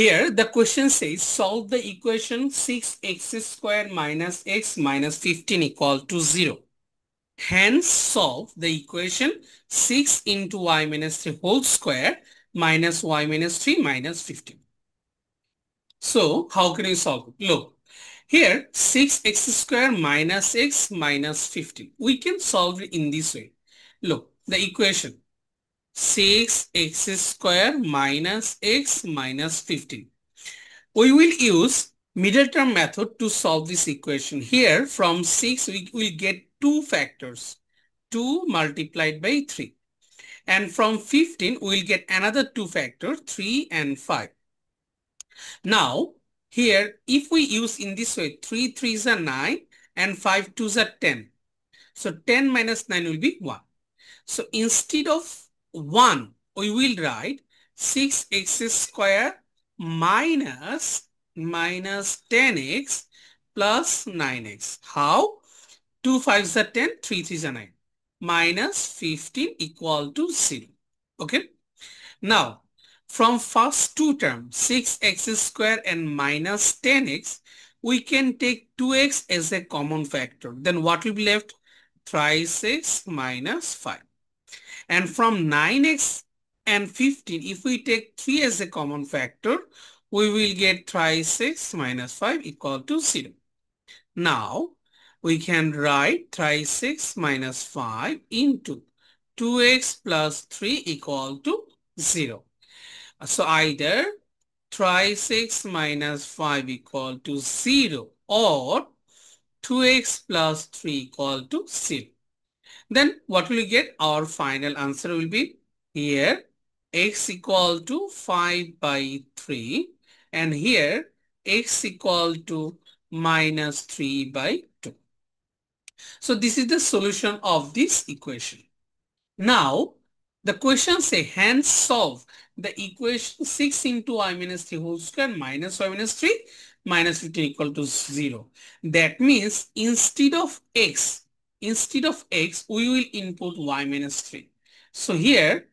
Here the question says solve the equation 6x squared minus x minus 15 equal to 0. Hence solve the equation 6 into y minus 3 whole square minus y minus 3 minus 15. So how can you solve it? Look, here 6x squared minus x minus 15. We can solve it in this way. Look, the equation 6x squared minus x minus 15. We will use middle term method to solve this equation. Here from 6 we will get two factors, 2 multiplied by 3. And from 15 we will get another two factor, 3 and 5. Now here if we use in this way, 3 3s are 9 and 5 2s are 10. So 10 minus 9 will be 1. So instead of 1 we will write 6x squared minus 10x plus 9x. How? 2 5s are 10, 3 3s are 9. Minus 15 equal to 0. Okay. Now, from first two terms, 6x squared and minus 10x, we can take 2x as a common factor. Then what will be left? Thrice x minus 5. And from 9x and 15, if we take 3 as a common factor, we will get thrice x minus 5 equal to 0. Now, we can write thrice x minus 5 into 2x plus 3 equal to 0. So either thrice x minus 5 equal to 0 or 2x plus 3 equal to 0. Then what will we get? Our final answer will be here x equal to 5 by 3 and here x equal to minus 3 by 2. So this is the solution of this equation. Now the question say hence solve the equation 6 into y minus 3 whole square minus y minus 3 minus 15 equal to 0. That means instead of x we will input y minus 3. So here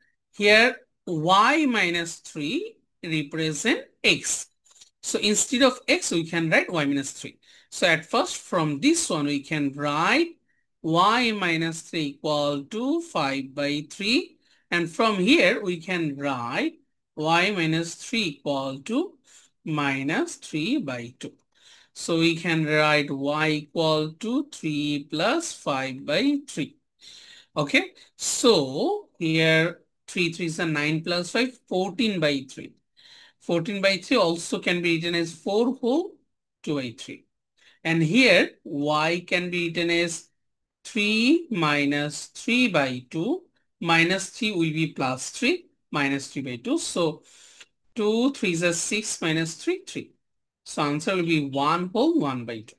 y minus 3 represent x. So instead of x we can write y minus 3. So at first from this one we can write y minus 3 equal to 5 by 3 and from here we can write y minus 3 equal to minus 3 by 2. So we can write y equal to 3 plus 5 by 3. Okay, so here 3 3s are 9 plus 5, 14 by 3. 14 by 3 also can be written as 4 whole 2 by 3. And here y can be written as 3 minus 3 by 2. Minus 3 will be plus 3 minus 3 by 2. So 2 3s are 6 minus 3 3. So answer will be 1 whole 1 by 2.